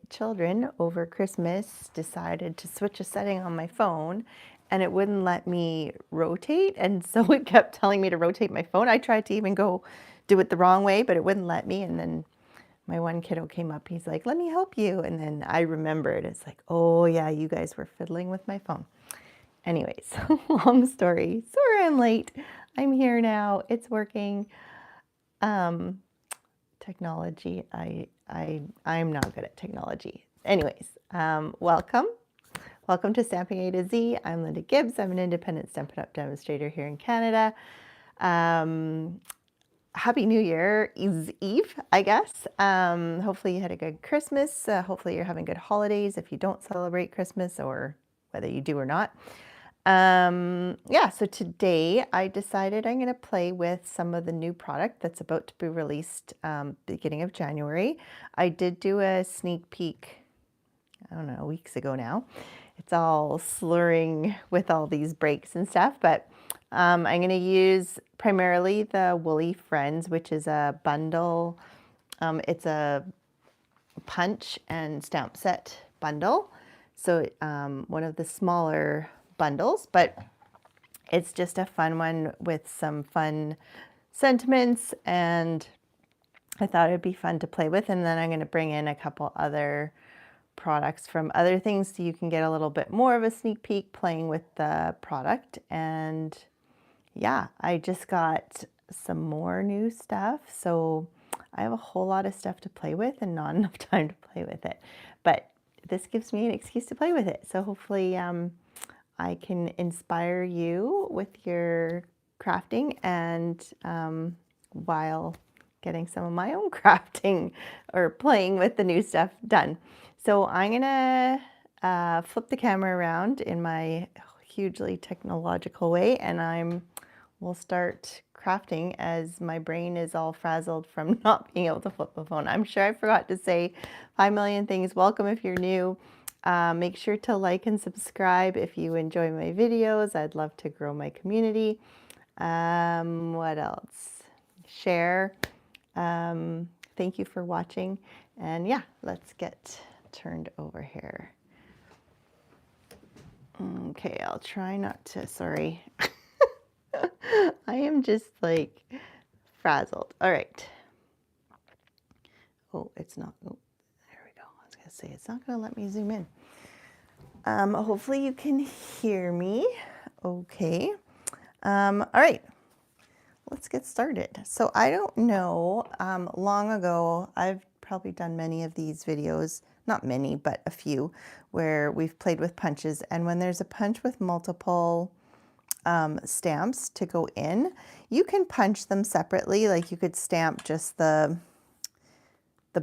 Children over Christmas decided to switch a setting on my phone and it wouldn't let me rotate. And so it kept telling me to rotate my phone. I tried to even go do it the wrong way, but it wouldn't let me. And then my one kiddo came up. He's like, let me help you. And then I remembered. It's like, oh, yeah, you guys were fiddling with my phone. Anyways, long story. Sorry I'm late. I'm here now. It's working. Technology. I'm not good at technology. Anyways, welcome. Welcome to Stamping A to Z. I'm Linda Gibbs. I'm an independent Stampin' Up! Demonstrator here in Canada. Happy New Year Eve, I guess. Hopefully you had a good Christmas. Hopefully you're having good holidays if you don't celebrate Christmas, or whether you do or not. Yeah, so today I decided I'm going to play with some of the new product that's about to be released beginning of January. I did do a sneak peek, I don't know, weeks ago now. It's all slurring with all these breaks and stuff, but I'm going to use primarily the Woolly Friends, which is a bundle. It's a punch and stamp set bundle. So one of the smaller bundles, but it's just a fun one with some fun sentiments, and I thought it'd be fun to play with. And then I'm going to bring in a couple other products from other things so you can get a little bit more of a sneak peek playing with the product. And yeah, I just got some more new stuff, so I have a whole lot of stuff to play with and not enough time to play with it, but this gives me an excuse to play with it. So hopefully I can inspire you with your crafting, and while getting some of my own crafting or playing with the new stuff done. So I'm gonna flip the camera around in my hugely technological way, and we'll start crafting as my brain is all frazzled from not being able to flip the phone. I'm sure I forgot to say 5 million things. Welcome if you're new. Make sure to like and subscribe if you enjoy my videos. I'd love to grow my community. What else? Share. Thank you for watching. And yeah, let's get turned over here. Okay, I'll try not to, sorry. I am just like frazzled. All right. Oh, it's not. Oh, there we go. I was going to say, it's not going to let me zoom in. Hopefully you can hear me. Okay. All right. Let's get started. So I don't know, long ago, I've probably done many of these videos, not many, but a few, where we've played with punches. And when there's a punch with multiple stamps to go in, you can punch them separately. Like you could stamp just the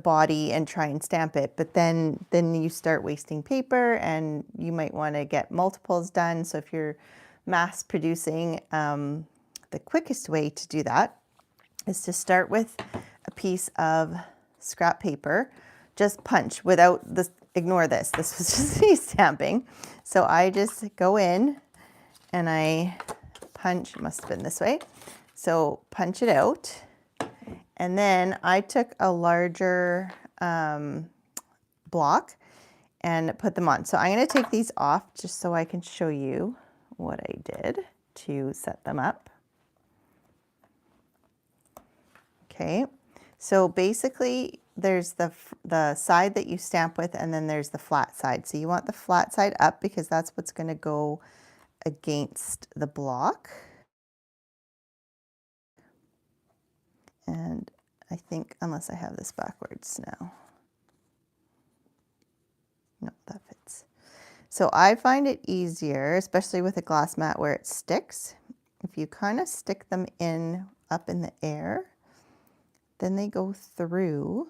body and try and stamp it, but then you start wasting paper, and you might want to get multiples done. So if you're mass producing, the quickest way to do that is to start with a piece of scrap paper. Just punch without this, ignore this. This was just me stamping. So I just go in and I punch, it must have been this way. So punch it out. And then I took a larger block and put them on. So I'm going to take these off just so I can show you what I did to set them up. Okay, so basically there's the side that you stamp with, and then there's the flat side. So you want the flat side up because that's what's going to go against the block. And I think, unless I have this backwards now. No, that fits. So I find it easier, especially with a glass mat where it sticks, if you kind of stick them in up in the air, then they go through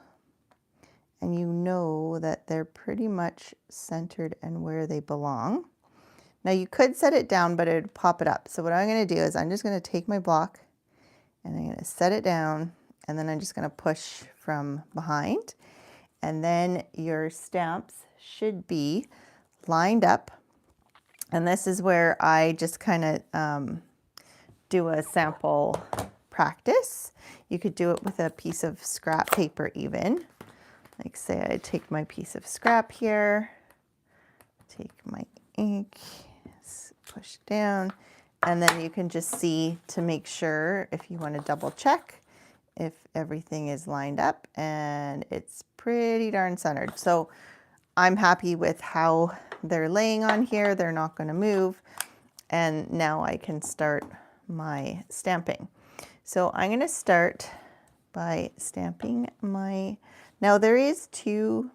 and you know that they're pretty much centered and where they belong. Now you could set it down, but it would pop it up. So what I'm going to do is I'm just going to take my block and I'm going to set it down, and then I'm just going to push from behind. And then your stamps should be lined up. And this is where I just kind of do a sample practice. You could do it with a piece of scrap paper even. Like say I take my piece of scrap here, take my ink, push down, and then you can just see to make sure if you want to double check if everything is lined up, and it's pretty darn centered. So I'm happy with how they're laying on here. They're not going to move. And now I can start my stamping. So I'm going to start by stamping my, now there is two,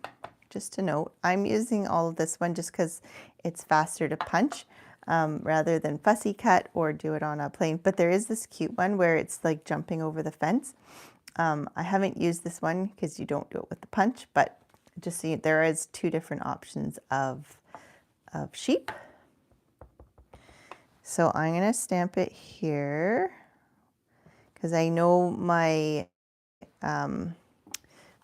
just to note, I'm using all of this one just because it's faster to punch rather than fussy cut or do it on a plane. But there is this cute one where it's like jumping over the fence. I haven't used this one because you don't do it with the punch, but just see there is two different options of sheep. So I'm going to stamp it here because I know my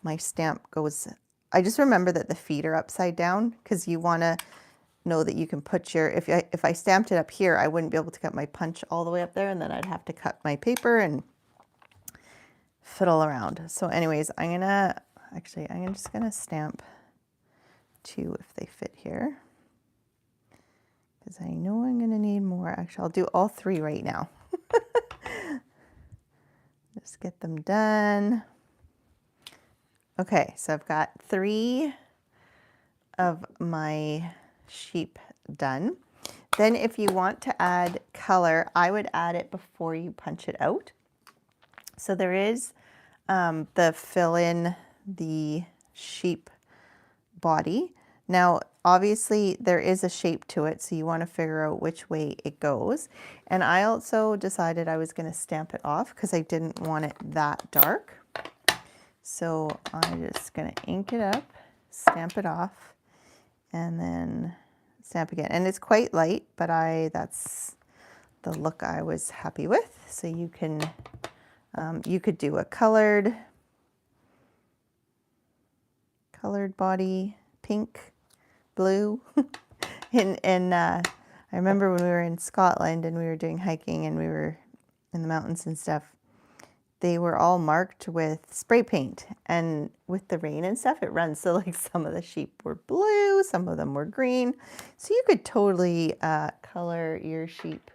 my stamp goes, I just remember that the feet are upside down because you want to know that you can put your, if I stamped it up here, I wouldn't be able to cut my punch all the way up there, and then I'd have to cut my paper and fiddle around. So anyways, I'm just gonna stamp two if they fit here, because I know I'm gonna need more. Actually, I'll do all three right now. Just get them done. Okay, so I've got 3 of my sheep done. Then if you want to add color, I would add it before you punch it out. So there is the fill in the sheep body. Now, obviously there is a shape to it, so you want to figure out which way it goes. And I also decided I was going to stamp it off because I didn't want it that dark. So I'm just going to ink it up, stamp it off, and then stamp again. And it's quite light, but that's the look I was happy with. So you can, you could do a colored body, pink, blue. and I remember when we were in Scotland and we were doing hiking and we were in the mountains and stuff, they were all marked with spray paint, and with the rain and stuff, it runs. So like some of the sheep were blue, some of them were green. So you could totally color your sheep.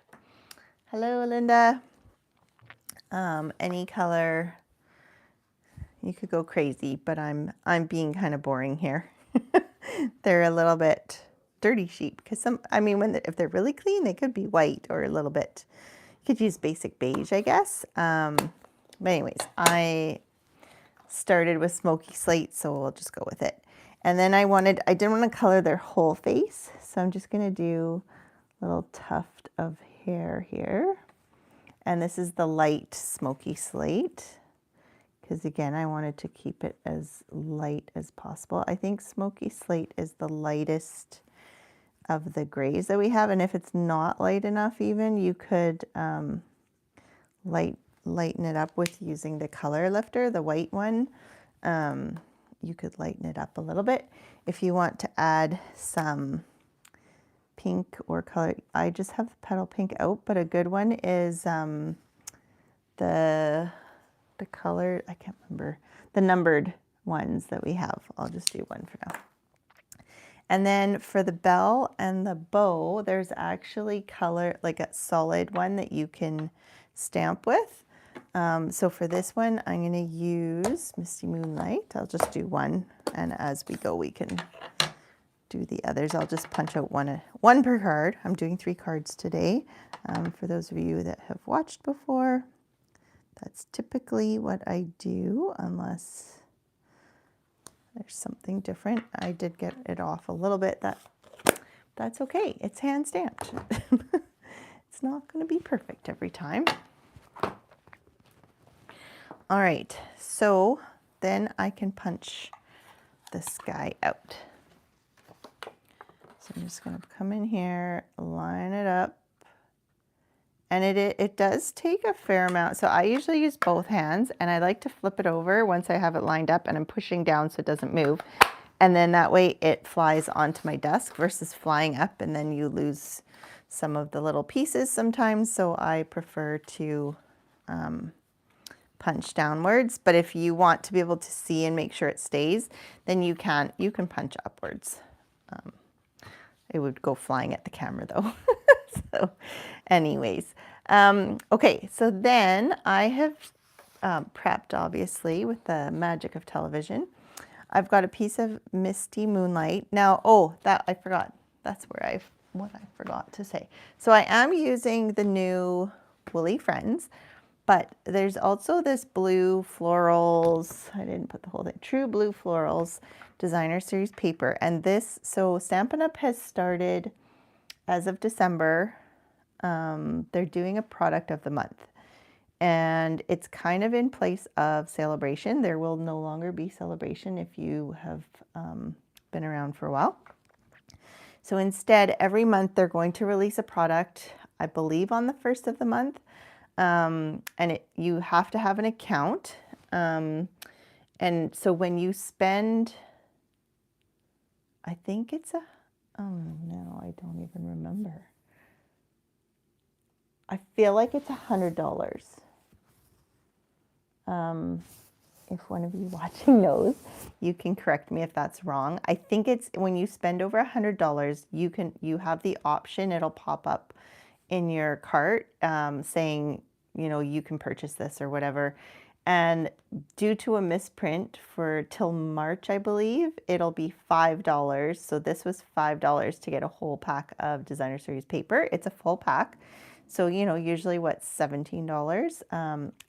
Hello, Linda. Any color. You could go crazy, but I'm being kind of boring here. They're a little bit dirty sheep because if they're really clean, they could be white or a little bit. You could use basic beige, I guess. But anyways, I started with smoky slate, so we'll just go with it. And then I didn't want to color their whole face, so I'm just going to do a little tuft of hair here. And this is the light smoky slate, because again, I wanted to keep it as light as possible. I think smoky slate is the lightest of the grays that we have, and if it's not light enough even, you could lighten it up with using the color lifter, the white one. You could lighten it up a little bit. If you want to add some pink or color, I just have the petal pink out, but a good one is the color, I can't remember, the numbered ones that we have. I'll just do one for now. And then for the bell and the bow, there's actually color, like a solid one that you can stamp with. So for this one, I'm going to use Misty Moonlight. I'll just do one, and as we go, we can do the others. I'll just punch out one per card. I'm doing 3 cards today. For those of you that have watched before, that's typically what I do, unless there's something different. I did get it off a little bit. That's okay. It's hand stamped. It's not going to be perfect every time. All right, so then I can punch this guy out. So I'm just going to come in here, line it up, and it does take a fair amount. So I usually use both hands, and I like to flip it over once I have it lined up and I'm pushing down so it doesn't move. And then that way it flies onto my desk versus flying up, and then you lose some of the little pieces sometimes. So I prefer to punch downwards, but if you want to be able to see and make sure it stays, then you can punch upwards. It would go flying at the camera though. So anyways, okay, so then I have prepped, obviously, with the magic of television. I've got a piece of Misty Moonlight. Now, oh, that I forgot. That's where what I forgot to say. So I am using the new Woolly Friends, but there's also this blue florals, I didn't put the whole thing, True Blue Florals designer series paper. And this, so Stampin' Up! Has started as of December. They're doing a product of the month. And it's kind of in place of Celebration. There will no longer be Celebration if you have been around for a while. So instead, every month they're going to release a product, I believe on the first of the month. And you have to have an account. And so when you spend, I think it's oh no, I don't even remember. I feel like it's $100. If one of you watching knows, you can correct me if that's wrong. I think it's when you spend over $100, you have the option, it'll pop up in your cart saying, you know, you can purchase this or whatever. And due to a misprint for till March, I believe, it'll be $5. So this was $5 to get a whole pack of designer series paper. It's a full pack. So, you know, usually what's $17.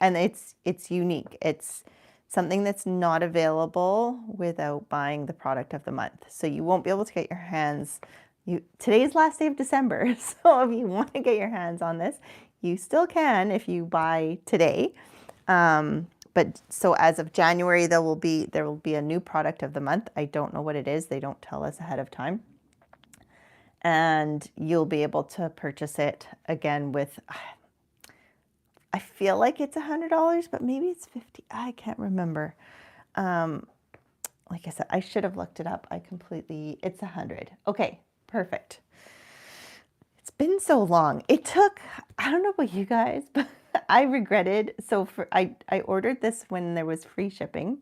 And it's unique. It's something that's not available without buying the product of the month. So you won't be able to get your hands, today's last day of December. So if you want to get your hands on this, you still can if you buy today. But so as of January, there will be a new product of the month. I don't know what it is. They don't tell us ahead of time. And you'll be able to purchase it again with, I feel like it's $100, but maybe it's $50. I can't remember. Like I said, I should have looked it up. It's $100. Okay, perfect. It's been so long. It took, I don't know about you guys, but I regretted. So I ordered this when there was free shipping.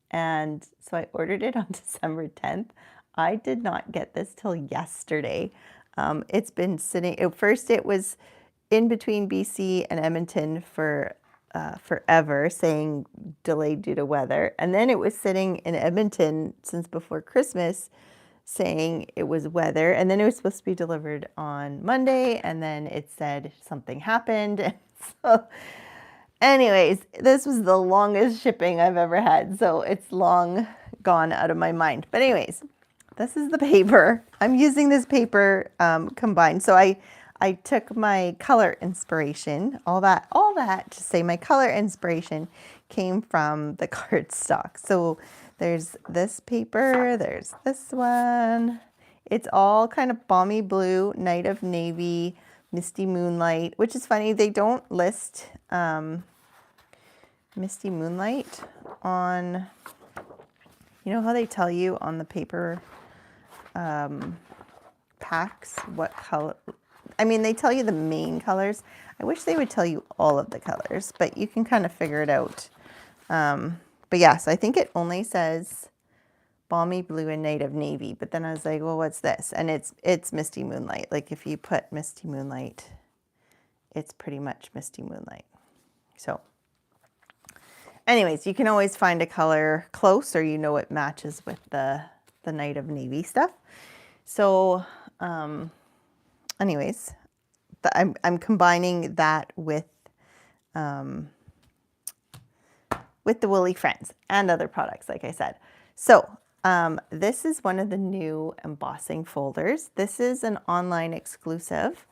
And so I ordered it on December 10th. I did not get this till yesterday. It's been sitting, at first it was in between BC and Edmonton for forever, saying delayed due to weather. And then it was sitting in Edmonton since before Christmas, saying it was weather. And then it was supposed to be delivered on Monday. And then it said something happened. And so anyways, this was the longest shipping I've ever had. So it's long gone out of my mind. But anyways, this is the paper. I'm using this paper combined. So I took my color inspiration, all that to say my color inspiration came from the cardstock. So there's this paper, there's this one. It's all kind of balmy blue, night of navy, misty moonlight, which is funny. They don't list misty moonlight on, you know how they tell you on the paper packs what color. I mean, they tell you the main colors. I wish they would tell you all of the colors, but you can kind of figure it out. But yes, I think it only says balmy blue and night of navy. But then I was like, well, what's this? And it's misty moonlight. Like if you put misty moonlight, it's pretty much misty moonlight. So anyways, you can always find a color close, or you know it matches with the night of navy stuff. So anyways, I'm combining that with the Woolly Friends and other products, like I said. So this is one of the new embossing folders. This is an online exclusive.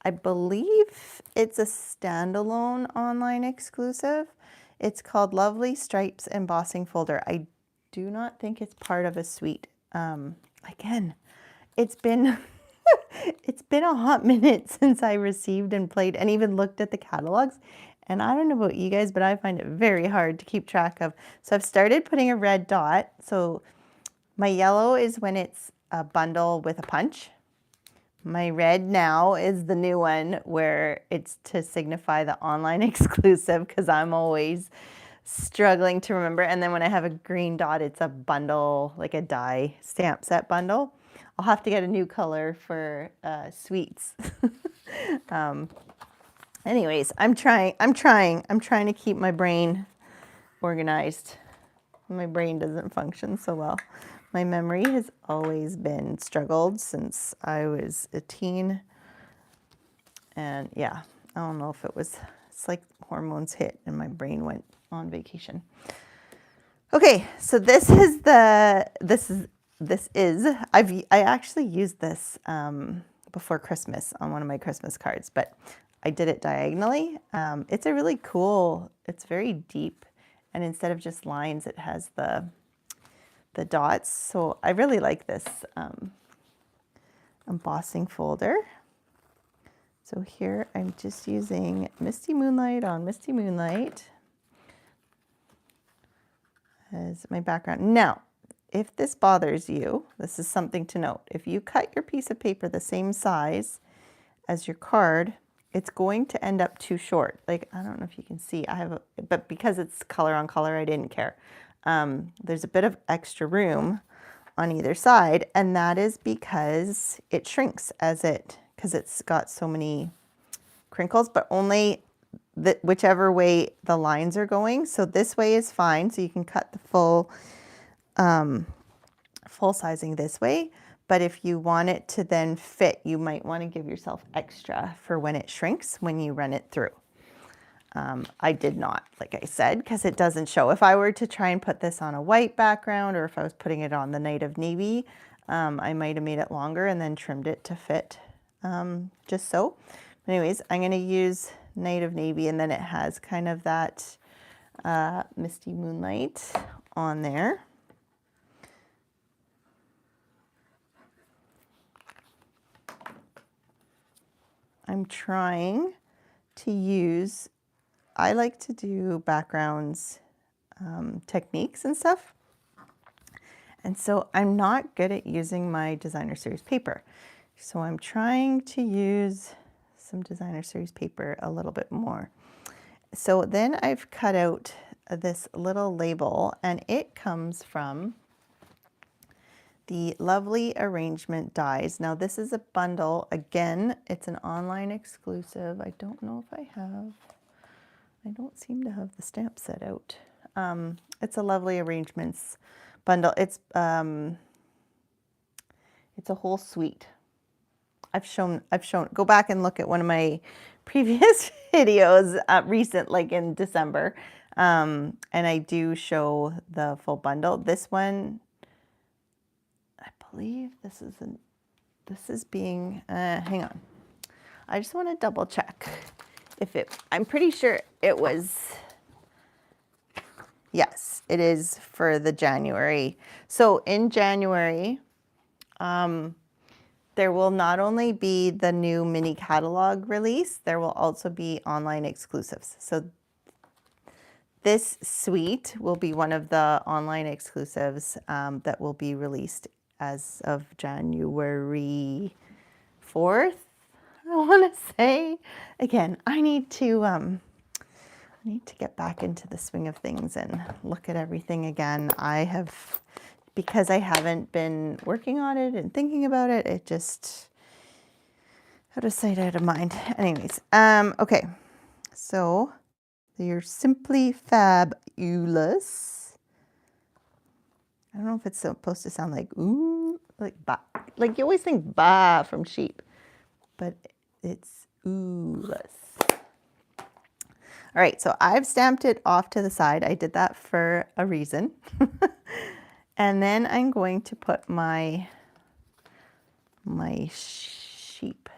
I believe it's a standalone online exclusive. It's called Lovely Stripes Embossing Folder. I do not think it's part of a suite. Again, it's been it's been a hot minute since I received and played and even looked at the catalogs. And I don't know about you guys, but I find it very hard to keep track of. So I've started putting a red dot. So my yellow is when it's a bundle with a punch. My red now is the new one where it's to signify the online exclusive because I'm always struggling to remember. And then when I have a green dot, it's a bundle, like a die stamp set bundle. I'll have to get a new color for sweets. Anyways, I'm trying to keep my brain organized. My brain doesn't function so well. My memory has always been struggled since I was a teen. And yeah, I don't know if it's like hormones hit and my brain went on vacation. Okay, so I actually used this before Christmas on one of my Christmas cards, but I did it diagonally. It's a really cool, it's very deep, and instead of just lines, it has the dots. So I really like this embossing folder. So here I'm just using Misty Moonlight on Misty Moonlight as my background. Now, if this bothers you, this is something to note. If you cut your piece of paper the same size as your card, it's going to end up too short. Like, I don't know if you can see, but because it's color on color, I didn't care. There's a bit of extra room on either side, and that is because it shrinks because it's got so many crinkles, but only whichever way the lines are going. So this way is fine. So you can cut the full sizing this way. But if you want it to then fit, you might want to give yourself extra for when it shrinks when you run it through. I did not, like I said, because it doesn't show. If I were to try and put this on a white background, or if I was putting it on the night of navy, I might have made it longer and then trimmed it to fit just so. Anyways, I'm going to use night of navy, and then it has kind of that Misty Moonlight on there. I'm trying to use, I like to do backgrounds techniques and stuff. And so I'm not good at using my designer series paper. So I'm trying to use some designer series paper a little bit more. So then I've cut out this little label, and it comes from the Lovely Arrangement dies. Now this is a bundle. Again, it's an online exclusive. I don't know if I don't seem to have the stamp set out. It's a Lovely Arrangements bundle. It's a whole suite. I've shown, go back and look at one of my previous videos recent, like in December. And I do show the full bundle. This one, I believe this is being, hang on. I just want to double check I'm pretty sure it was, yes, it is for the January. So in January, there will not only be the new mini catalog release, there will also be online exclusives. So this suite will be one of the online exclusives that will be released as of January 4th, I want to say. Again, I need to get back into the swing of things and look at everything again. Because I haven't been working on it and thinking about it, it just out of sight, out of mind. Anyways, okay, so you're Simply Fabulous. I don't know if it's supposed to sound like ooh, like ba, like you always think ba from sheep, but it's ooh-less. All right, so I've stamped it off to the side. I did that for a reason. And then I'm going to put my sheep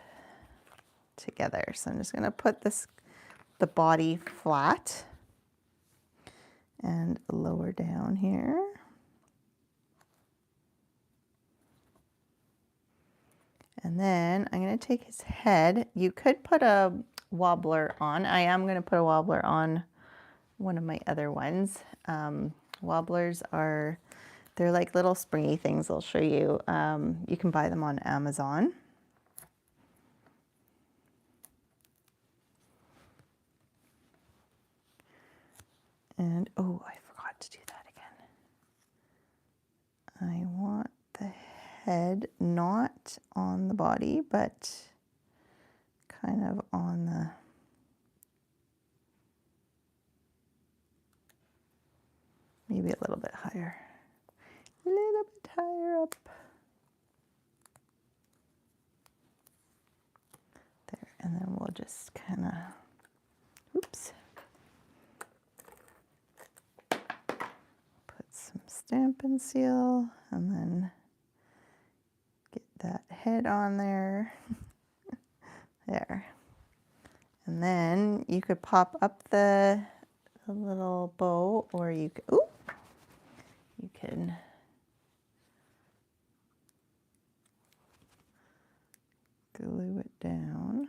together. So I'm just going to put the body flat and lower down here. And then I'm going to take his head. You could put a wobbler on. I am going to put a wobbler on one of my other ones. Wobblers they're like little springy things. I'll show you. You can buy them on Amazon. And, oh, I forgot to do that again. I want the head not on the body, but kind of on the, maybe a little bit higher. A little bit higher up. There, and then we'll just kind of, oops. Put some Stampin' Seal, and then get that head on there. There. And then you could pop up the little bow, or you could, ooh, you can glue it down.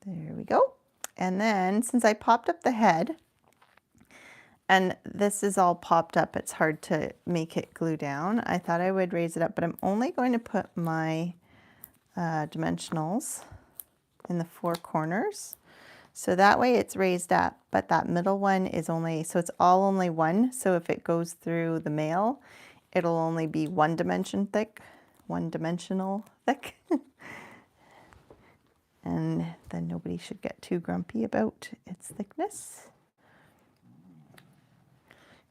There we go. And then since I popped up the head, and this is all popped up, it's hard to make it glue down. I thought I would raise it up, but I'm only going to put my dimensionals in the 4 corners. So that way it's raised up, but that middle one is only, so it's all only 1. So if it goes through the mail, it'll only be 1 dimension thick, 1-dimensional thick. And then nobody should get too grumpy about its thickness.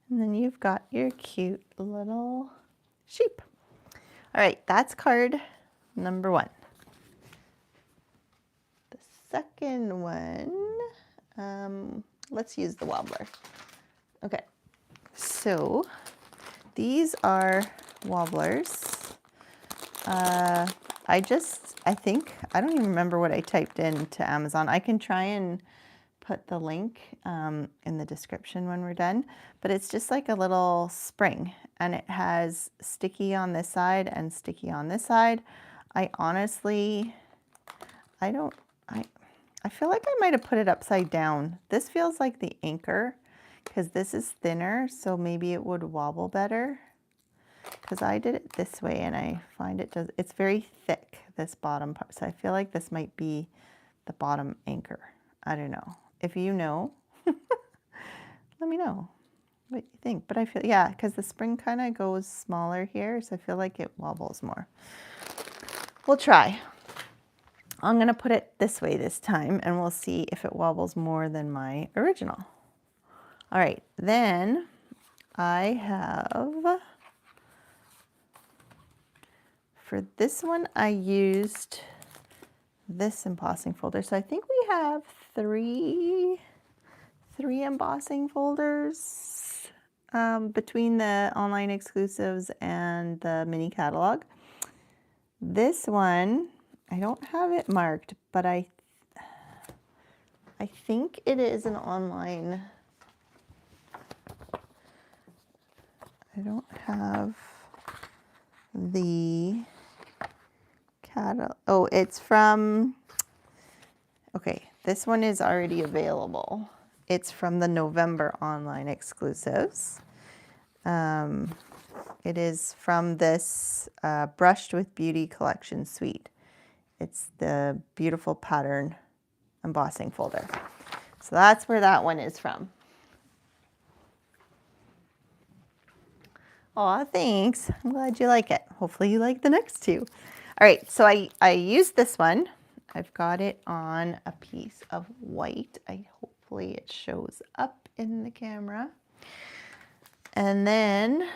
And then you've got your cute little sheep. All right, that's card number 1. The second one, let's use the wobbler. Okay, so these are wobblers. I don't even remember what I typed into Amazon. I can try and put the link in the description when we're done, but it's just like a little spring, and it has sticky on this side and sticky on this side. I honestly, I feel like I might have put it upside down. This feels like the anchor because this is thinner, so maybe it would wobble better. Because I did it this way, and I find it's very thick, this bottom part. So I feel like this might be the bottom anchor. I don't know. If you know, let me know what you think. But I feel, yeah, because the spring kind of goes smaller here, so I feel like it wobbles more. We'll try. I'm going to put it this way this time, and we'll see if it wobbles more than my original. All right, then I have, for this one, I used this embossing folder. So I think we have three embossing folders between the online exclusives and the mini catalog. This one, I don't have it marked, but I think it is an online. I don't have the catalog. Oh, it's from, okay, this one is already available. It's from the November online exclusives. It is from this Brushed with Beauty collection suite. It's the beautiful pattern embossing folder. So that's where that one is from. Aw, thanks. I'm glad you like it. Hopefully you like the next two. All right, so I used this one. I've got it on a piece of white. Hopefully it shows up in the camera. And then,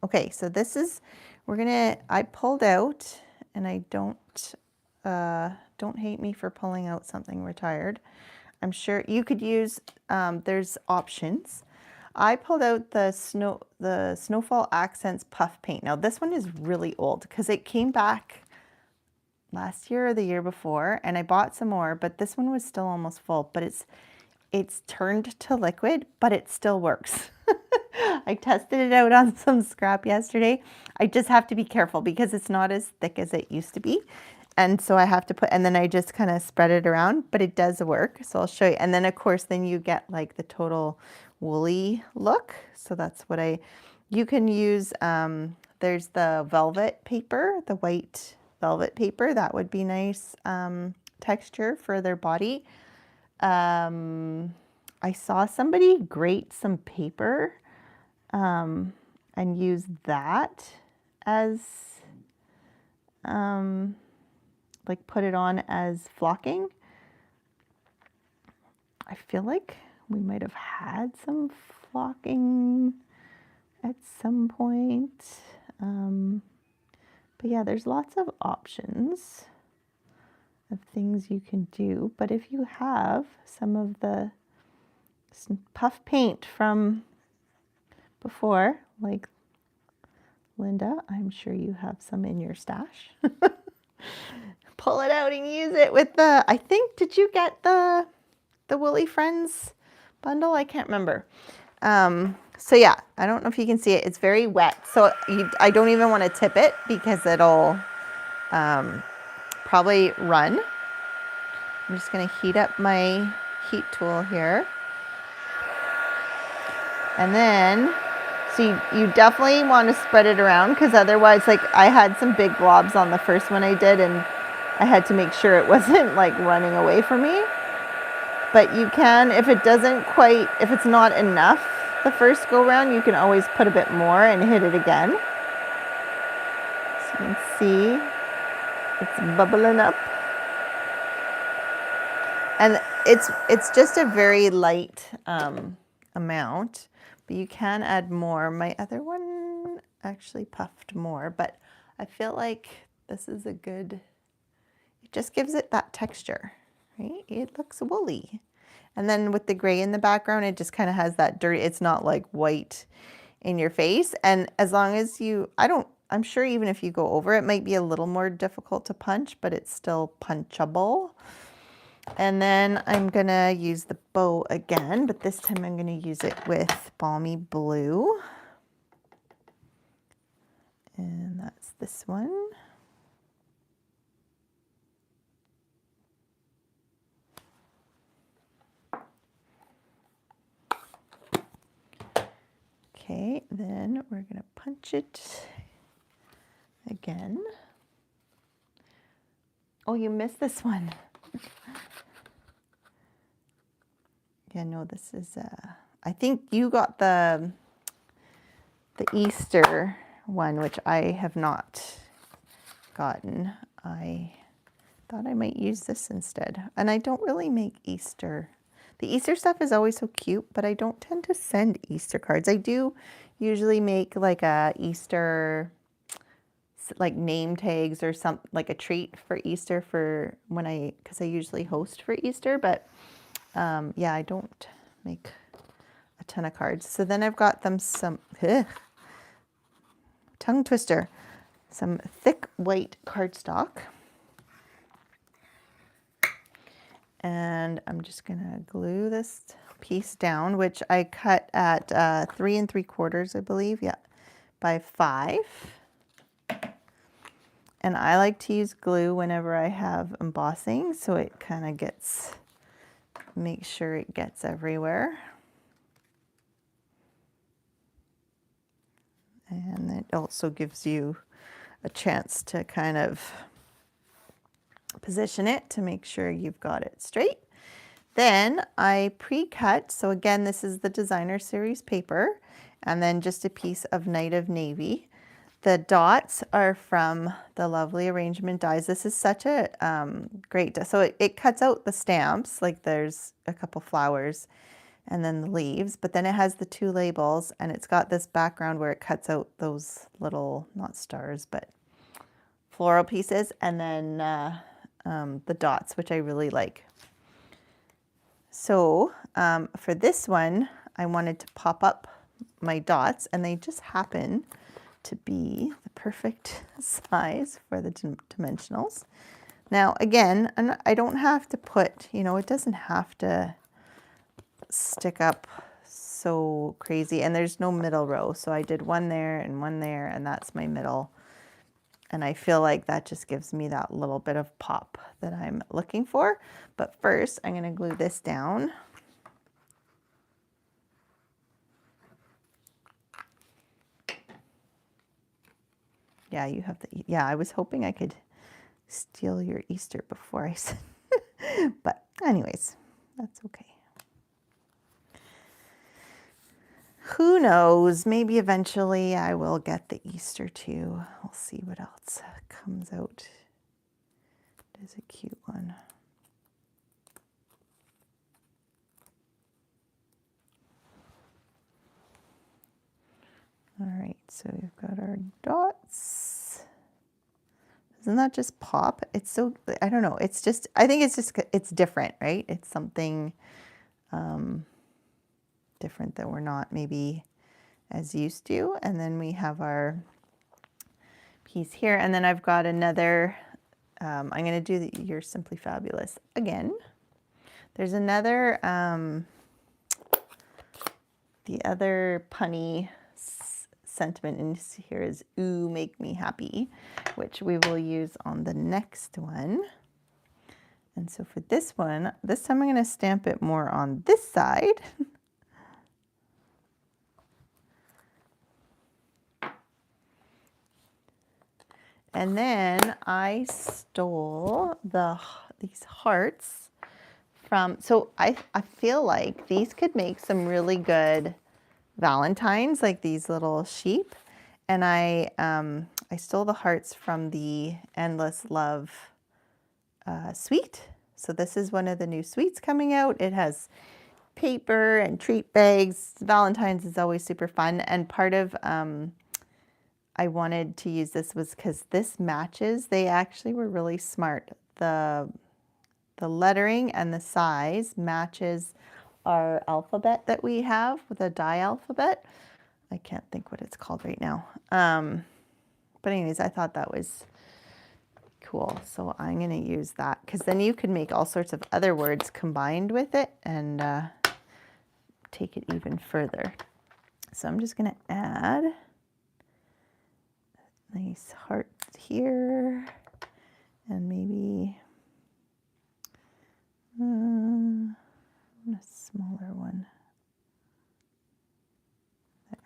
okay, so this is, I pulled out, and I don't hate me for pulling out something retired. I'm sure you could use, there's options. I pulled out the Snowfall Accents Puff Paint. Now this one is really old because it came back last year or the year before, and I bought some more, but this one was still almost full, but it's turned to liquid, but it still works. I tested it out on some scrap yesterday. I just have to be careful because it's not as thick as it used to be. And so I have to put, and then I just kind of spread it around, but it does work. So I'll show you. And then of course, then you get like the total woolly look. So that's what you can use, there's the velvet paper, the white velvet paper. That would be nice texture for their body. I saw somebody grate some paper and use that as, like put it on as flocking. I feel like we might have had some flocking at some point. But yeah, there's lots of options of things you can do. But if you have some of the puff paint from before, like Linda, I'm sure you have some in your stash. Pull it out and use it with the, I think, did you get the Woolly Friends bundle? I can't remember. So yeah, I don't know if you can see it. It's very wet. So I don't even want to tip it because it'll probably run. I'm just going to heat up my heat tool here. And then, so you definitely want to spread it around because otherwise, like I had some big globs on the first one I did and I had to make sure it wasn't like running away from me. But you can, if it doesn't quite, if it's not enough the first go round, you can always put a bit more and hit it again. So you can see it's bubbling up. And it's just a very light amount, but you can add more. My other one actually puffed more, but I feel like this is a good, it just gives it that texture, right? It looks woolly. And then with the gray in the background, it just kind of has that dirty, it's not like white in your face. And as long as you, I'm sure even if you go over, it might be a little more difficult to punch, but it's still punchable. And then I'm gonna use the bow again, but this time I'm gonna use it with Balmy Blue. And that's this one. Okay, then we're gonna punch it again. Oh, you missed this one. Yeah, no, this is, I think you got the Easter one, which I have not gotten. I thought I might use this instead. And I don't really make Easter. The Easter stuff is always so cute, but I don't tend to send Easter cards. I do usually make like a Easter, like name tags or some, like a treat for Easter for when because I usually host for Easter, but yeah, I don't make a ton of cards. So then I've got them some, tongue twister, some thick white cardstock. And I'm just gonna glue this piece down, which I cut at 3 3/4, I believe, yeah, by 5. And I like to use glue whenever I have embossing, so it kind of gets, make sure it gets everywhere. And it also gives you a chance to kind of position it to make sure you've got it straight. Then I pre-cut, so again, this is the designer series paper, and then just a piece of Night of Navy. The dots are from the Lovely Arrangement dies. This is such a great, so it cuts out the stamps, like there's a couple flowers and then the leaves, but then it has the 2 labels and it's got this background where it cuts out those little, not stars, but floral pieces, and then the dots, which I really like. So for this one, I wanted to pop up my dots, and they just happen to be the perfect size for the dimensionals. Now, again, I don't have to put, you know, it doesn't have to stick up so crazy, and there's no middle row. So I did one there, and that's my middle. And I feel like that just gives me that little bit of pop that I'm looking for. But first, I'm going to glue this down. Yeah, you have the, yeah, I was hoping I could steal your Easter before I said, but anyways, that's okay. Who knows? Maybe eventually I will get the Easter too. We'll see what else comes out. It is a cute one. All right, so we've got our dots. Doesn't that just pop? It's so, I don't know. It's just, I think it's just, it's different, right? It's something different that we're not maybe as used to. And then we have our piece here. And then I've got another, I'm going to do the You're Simply Fabulous again. There's another, the other punny sentiment in here is, ooh, make me happy, which we will use on the next one. And so for this one, this time I'm going to stamp it more on this side. And then I stole these hearts from, so I feel like these could make some really good Valentines, like these little sheep. And I stole the hearts from the Endless Love suite. So this is one of the new suites coming out. It has paper and treat bags. Valentine's is always super fun. And part of I wanted to use this was because this matches. They actually were really smart. The lettering and the size matches our alphabet that we have with a die alphabet. I can't think what it's called right now. But anyways, I thought that was cool. So I'm going to use that because then you can make all sorts of other words combined with it and take it even further. So I'm just going to add a nice heart here and maybe a smaller one. There.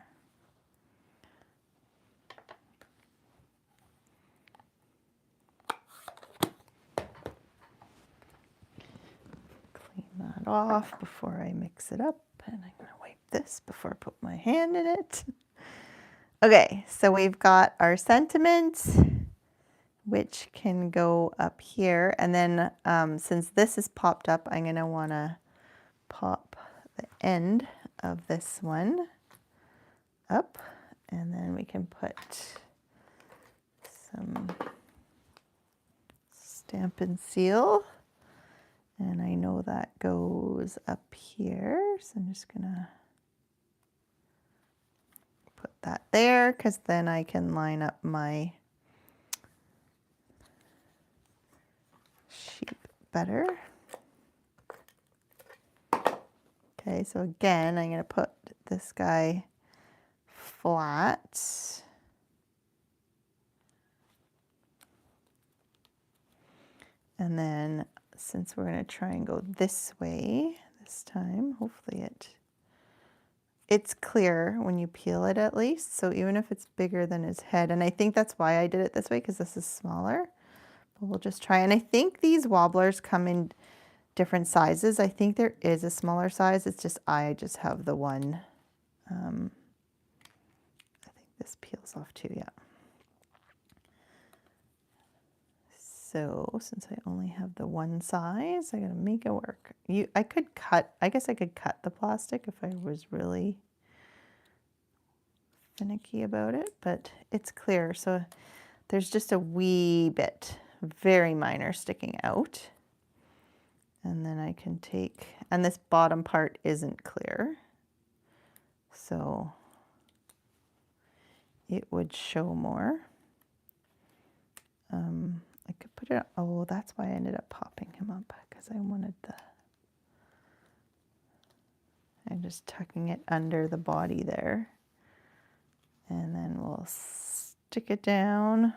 Clean that off before I mix it up, and I'm going to wipe this before I put my hand in it. Okay, so we've got our sentiment, which can go up here, and then since this is popped up, I'm going to want to pop the end of this one up, and then we can put some Stampin' Seal, and I know that goes up here, so I'm just gonna put that there because then I can line up my sheep better. Okay, so again, I'm gonna put this guy flat. And then since we're going to try and go this way this time, hopefully it's clear when you peel it at least. So even if it's bigger than his head, and I think that's why I did it this way because this is smaller. But we'll just try. And I think these wobblers come in different sizes. I think there is a smaller size. It's just I just have the one. I think this peels off too, yeah. So since I only have the one size, I gotta make it work. I could cut, I guess I could cut the plastic if I was really finicky about it, but it's clear. So there's just a wee bit, very minor, sticking out. And then I can take, and this bottom part isn't clear. So it would show more. I could put it, oh, that's why I ended up popping him up, because I wanted I'm just tucking it under the body there. And then we'll stick it down.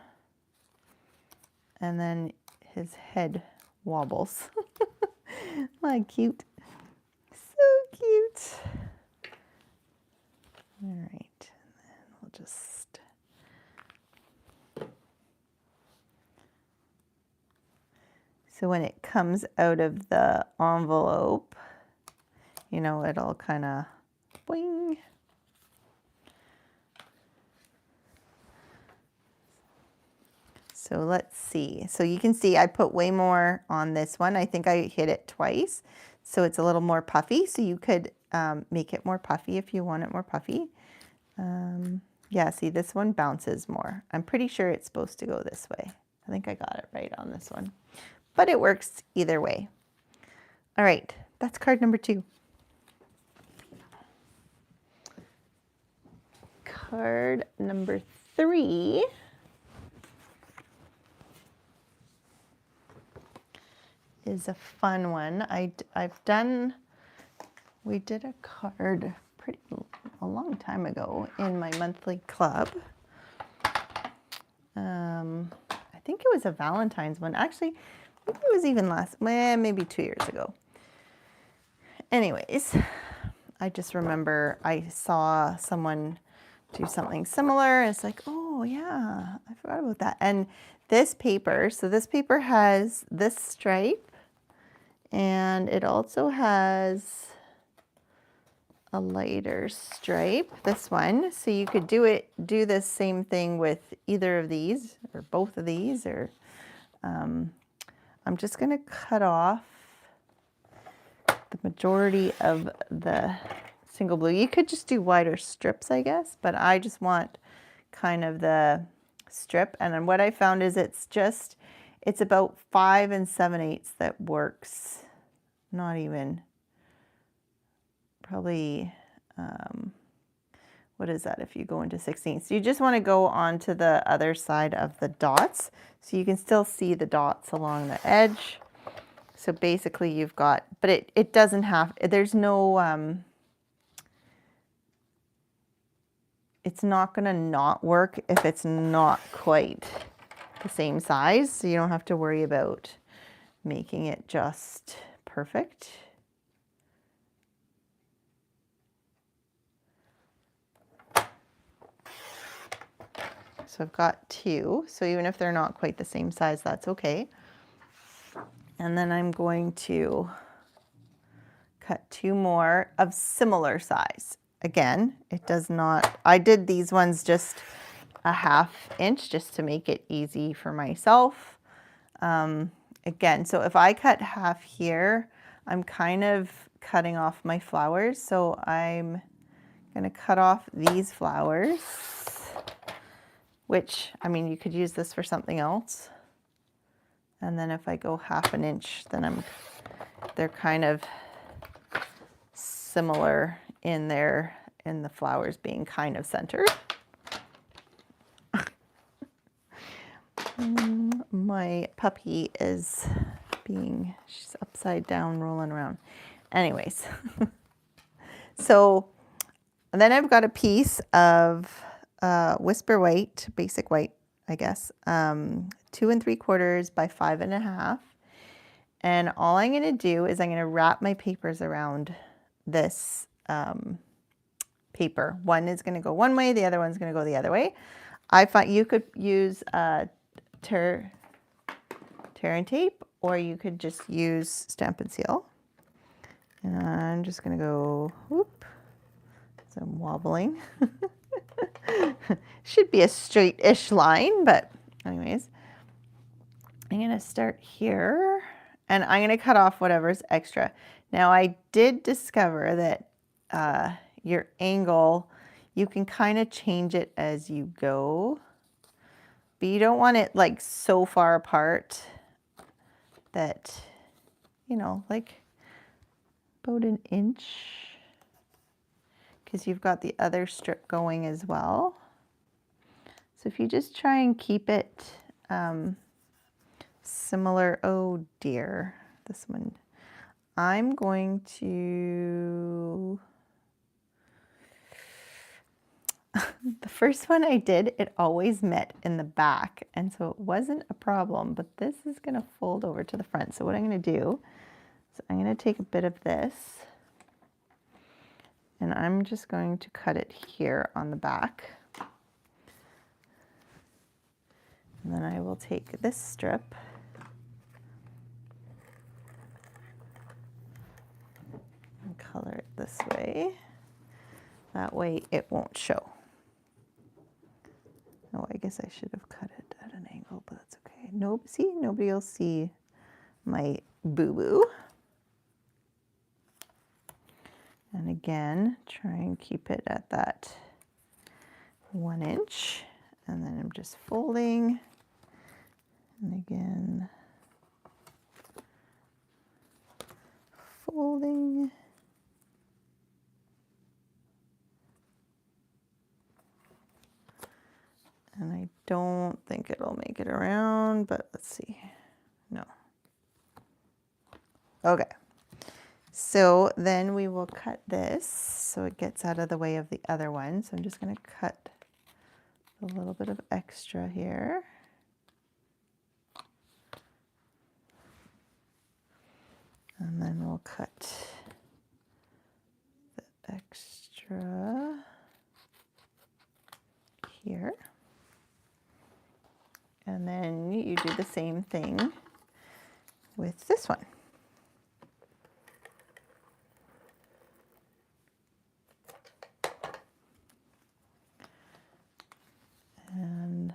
And then his head wobbles. My cute. So cute. All right, and then we'll just So when it comes out of the envelope, you know, it'll kind of boing. So let's see. So you can see I put way more on this one. I think I hit it twice. So it's a little more puffy. So you could make it more puffy if you want it more puffy. Yeah, see, this one bounces more. I'm pretty sure it's supposed to go this way. I think I got it right on this one. But it works either way. All right, that's card number 2. Card number 3 is a fun one. We did a card a long time ago in my monthly club. I think it was a Valentine's one. Actually, maybe it was even maybe 2 years ago. Anyways, I just remember I saw someone do something similar. It's like, oh yeah, I forgot about that. And this paper, so this paper has this stripe, and it also has a lighter stripe, this one. So you could do this same thing with either of these or both of these, or I'm just gonna cut off the majority of the single blue. You could just do wider strips, I guess, but I just want kind of the strip. And then what I found is it's about 5 7/8 that works. Not even, probably, what is that if you go into 16ths? You just want to go onto the other side of the dots so you can still see the dots along the edge. So basically you've got, but it doesn't have, there's no, it's not going to not work if it's not quite the same size. So you don't have to worry about making it just perfect. So I've got 2. So even if they're not quite the same size, that's okay. And then I'm going to cut 2 more of similar size. Again, it does not, I did these ones just a 1/2 inch just to make it easy for myself. Again, so if I cut half here, I'm kind of cutting off my flowers. So I'm gonna cut off these flowers, which, I mean, you could use this for something else. And then if I go 1/2 inch, then they're kind of similar in the flowers being kind of centered. My puppy is she's upside down rolling around. Anyways, so then I've got a piece of Whisper White, basic white, I guess, 2 3/4 by 5 1/2. And all I'm going to do is I'm going to wrap my papers around this paper. One is going to go one way, the other one's going to go the other way. I find you could use tear and tape, or you could just use Stampin' Seal. And I'm just going to go, whoop, so I'm wobbling. Should be a straight-ish line, but anyways, I'm going to start here, and I'm going to cut off whatever's extra. Now, I did discover that your angle, you can kind of change it as you go, but you don't want it like so far apart that, you know, like about 1 inch, because you've got the other strip going as well. So if you just try and keep it similar, oh dear, this one. I'm going to, the first one I did, it always met in the back, and so it wasn't a problem, but this is going to fold over to the front. So what I'm going to do is I'm going to take a bit of this, and I'm just going to cut it here on the back. And then I will take this strip color it this way. That way it won't show. Oh, I guess I should have cut it at an angle, but that's okay. Nope, see, nobody will see my boo-boo. And again, try and keep it at that 1 inch. And then I'm just folding. And again, folding. And I don't think it'll make it around, but let's see. No. Okay. So then we will cut this so it gets out of the way of the other one. So I'm just going to cut a little bit of extra here. And then we'll cut the extra here. And then you do the same thing with this one. And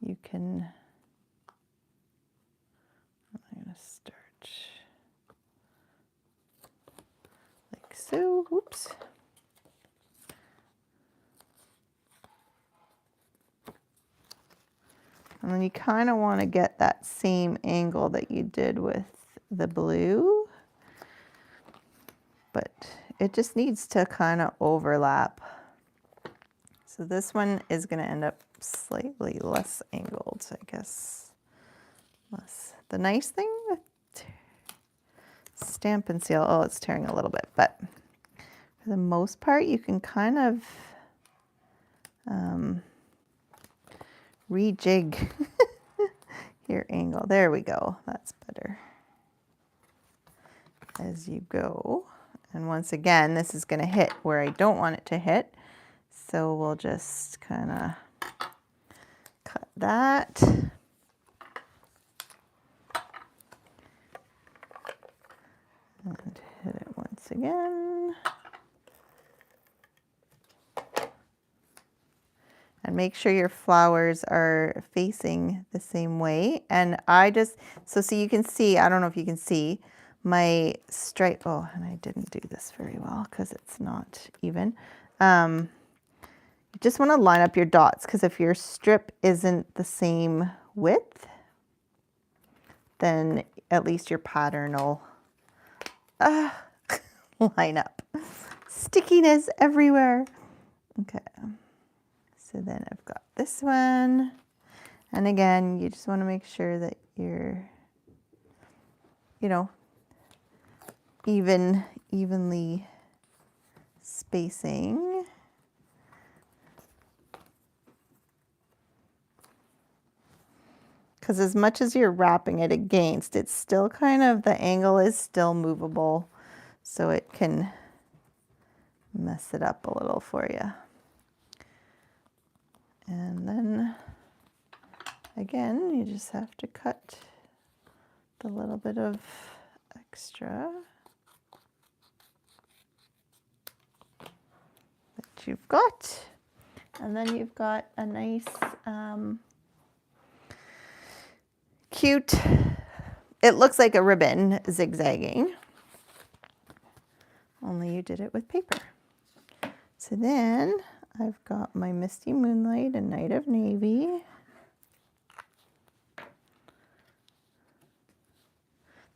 you can, I'm going to start like so, oops. And then you kind of want to get that same angle that you did with the blue, but it just needs to kind of overlap. So this one is going to end up slightly less angled, I guess. Less. The nice thing with Stampin' Seal, oh, it's tearing a little bit, but for the most part, you can kind of rejig your angle. There we go. That's better. As you go. And once again, this is going to hit where I don't want it to hit. So we'll just kind of cut that. And hit it once again. And make sure your flowers are facing the same way. And I just, so you can see, I don't know if you can see my stripe. Oh, and I didn't do this very well because it's not even. You just want to line up your dots, because if your strip isn't the same width, then at least your pattern will line up. Stickiness everywhere. Okay. So then I've got this one. And again, you just want to make sure that you're, you know, evenly spacing. Because as much as you're wrapping it against, it's still kind of, the angle is still movable. So it can mess it up a little for you. And then again, you just have to cut the little bit of extra that you've got. And then you've got a nice, cute, it looks like a ribbon zigzagging, only you did it with paper. So then I've got my Misty Moonlight and Night of Navy.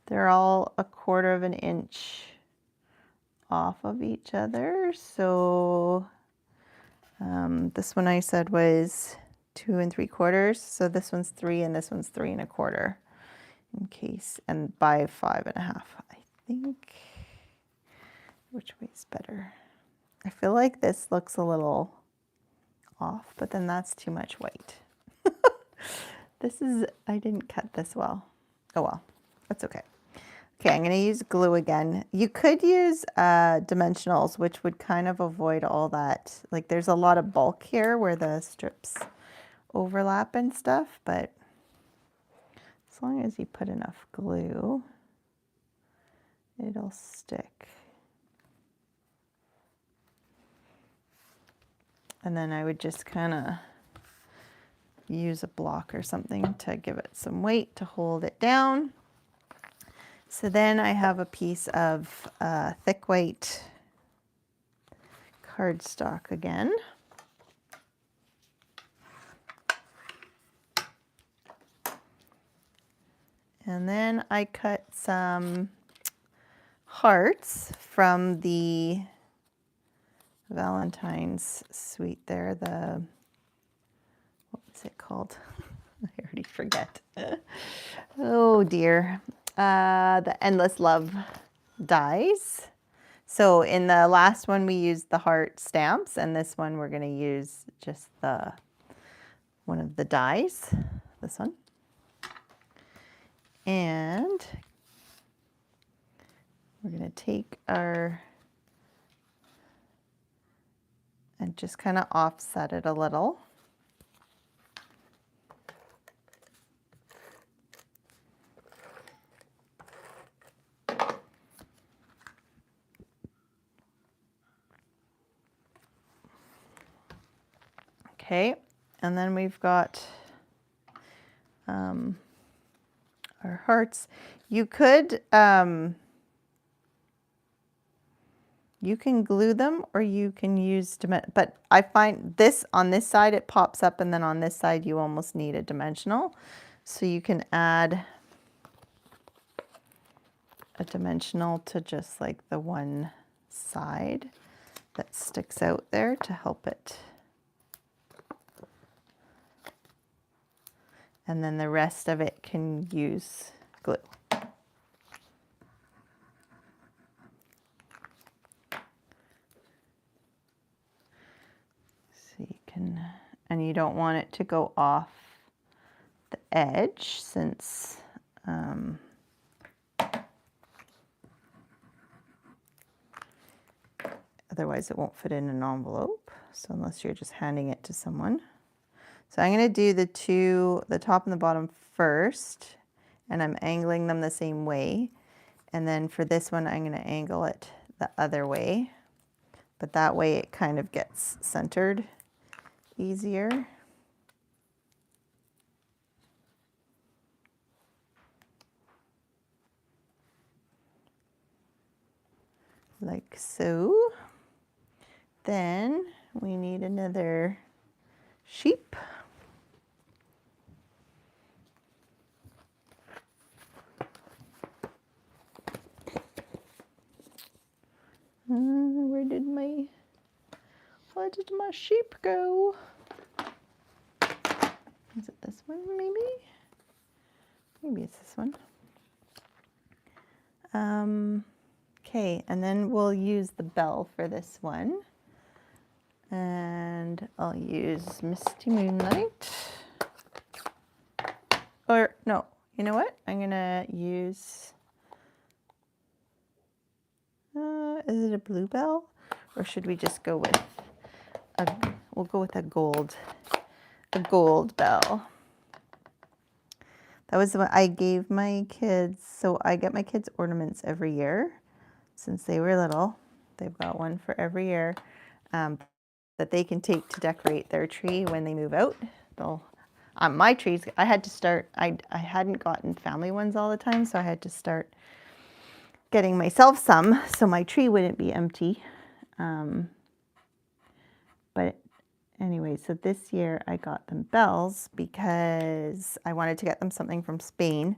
They're all 1/4 of an inch off of each other. So this one I said was 2 3/4. So this one's 3 and this one's 3 1/4 in case, and by 5 1/2, I think. Which way's better? I feel like this looks a little off, but then that's too much white. This is, I didn't cut this well. Oh well, that's okay. Okay, I'm going to use glue again. You could use dimensionals, which would kind of avoid all that. Like there's a lot of bulk here where the strips overlap and stuff, but as long as you put enough glue, it'll stick. And then I would just kind of use a block or something to give it some weight to hold it down. So then I have a piece of thick white cardstock again. And then I cut some hearts from the Valentine's suite there, the, what was it called? I already forget. Oh dear. The Endless Love dies. So in the last one we used the heart stamps, and this one we're going to use just the one of the dies, this one. And we're going to take our, and just kind of offset it a little. Okay, and then we've got our hearts. You could, you can glue them or you can use, but I find this on this side it pops up, and then on this side you almost need a dimensional. So you can add a dimensional to just like the one side that sticks out there to help it. And then the rest of it can use glue. So you can, and you don't want it to go off the edge since otherwise it won't fit in an envelope. So unless you're just handing it to someone. So I'm going to do the top and the bottom first, and I'm angling them the same way. And then for this one, I'm going to angle it the other way, but that way it kind of gets centered easier. Like so. Then we need another sheep. Where did my sheep go? Is it this one maybe? Maybe it's this one. Okay, and then we'll use the bell for this one. And I'll use Misty Moonlight. Or no, you know what? I'm gonna use, is it a blue bell? Or should we just go with we'll go with a gold bell. That was what I gave my kids. So I get my kids ornaments every year since they were little. They've got one for every year that they can take to decorate their tree when they move out. They'll, my trees, I had to start, I hadn't gotten family ones all the time, so I had to start getting myself some so my tree wouldn't be empty. But anyway, so this year I got them bells because I wanted to get them something from Spain.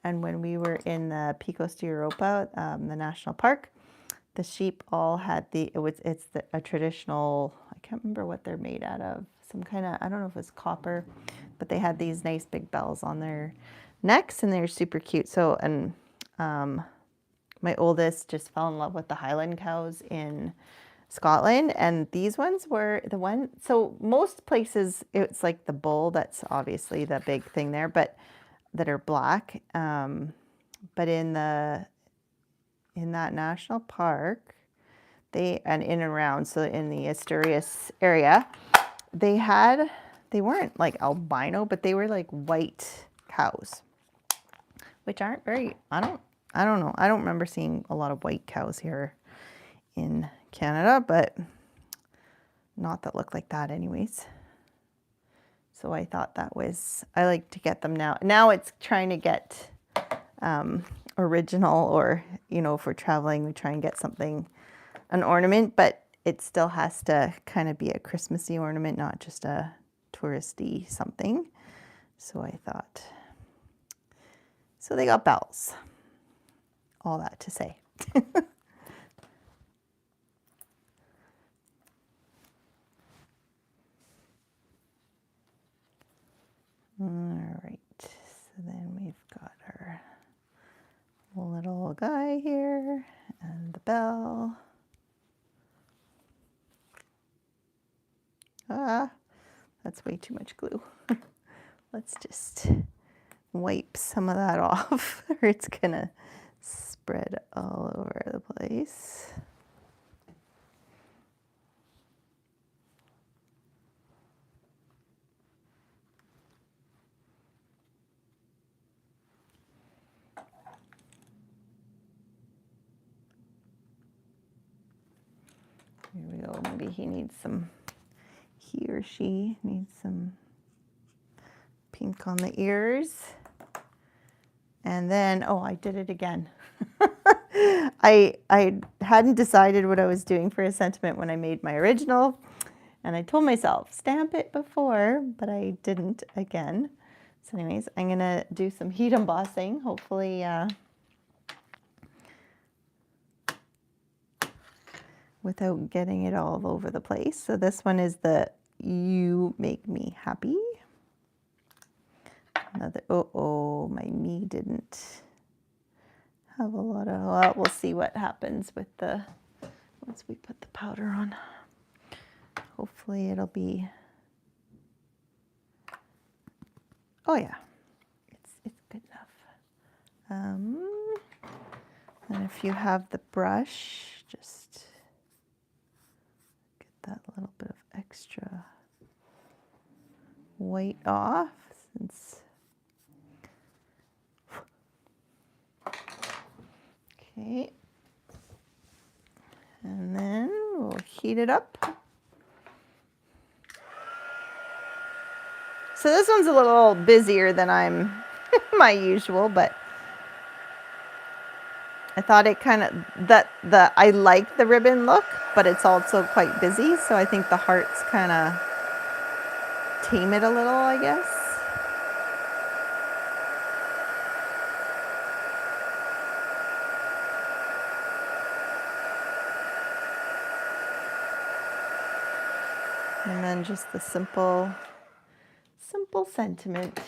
And when we were in the Picos de Europa, the national park, the sheep all had a traditional, I can't remember what they're made out of, some kind of, I don't know if it's copper, but they had these nice big bells on their necks and they're super cute. So, and my oldest just fell in love with the Highland cows in Scotland, and these ones were the one, so most places it's like the bull, that's obviously the big thing there, but that are black. But in that national park, in and around, so in the Asturias area, they weren't like albino, but they were like white cows, which aren't very, I don't know. I don't remember seeing a lot of white cows here in Canada, but not that look like that anyways. So I thought that was, I like to get them now. Now it's trying to get original, or, you know, if we're traveling, we try and get something, an ornament, but it still has to kind of be a Christmassy ornament, not just a touristy something. So I thought, so they got bells. All that to say. All right, so then we've got our little guy here and the bell. Ah, that's way too much glue. Let's just wipe some of that off or it's gonna spread all over the place. Here we go. Maybe he or she needs some pink on the ears. And then, oh, I did it again. I hadn't decided what I was doing for a sentiment when I made my original. And I told myself, stamp it before, but I didn't again. So anyways, I'm going to do some heat embossing, hopefully without getting it all over the place. So this one is the You Make Me Happy. Another, oh, my me didn't have a lot of, well, we'll see what happens with once we put the powder on. Hopefully it'll be, oh yeah, it's good enough. And if you have the brush, just get that little bit of extra white off, since, okay, and then we'll heat it up. So this one's a little busier than I'm my usual, but I thought it kind of, I like the ribbon look, but it's also quite busy. So I think the hearts kind of tame it a little, I guess. And then just the simple sentiment.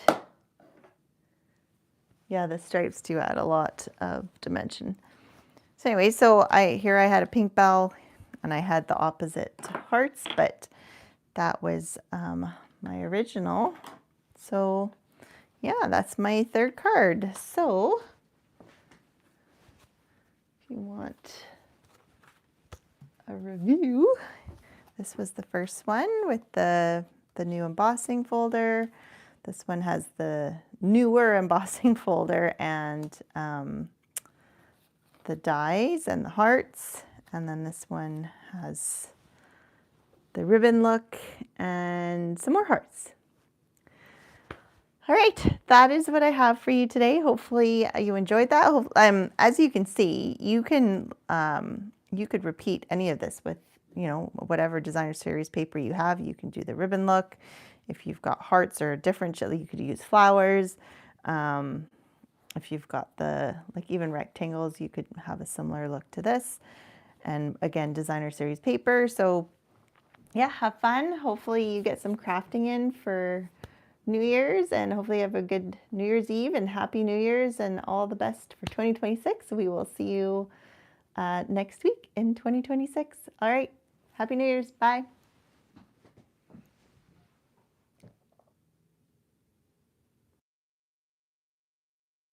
Yeah, the stripes do add a lot of dimension. So anyway, so here I had a pink bell and I had the opposite hearts, but that was my original. So yeah, that's my third card. So if you want a review, this was the first one with the new embossing folder. This one has the newer embossing folder and the dies and the hearts. And then this one has the ribbon look and some more hearts. All right, that is what I have for you today. Hopefully you enjoyed that. As you can see, you could repeat any of this with, you know, whatever designer series paper you have. You can do the ribbon look. If you've got hearts or a different, you could use flowers. If you've got the, like, even rectangles, you could have a similar look to this. And again, designer series paper. So yeah, have fun. Hopefully you get some crafting in for New Year's, and hopefully you have a good New Year's Eve and Happy New Year's and all the best for 2026. We will see you next week in 2026. All right. Happy New Year's. Bye.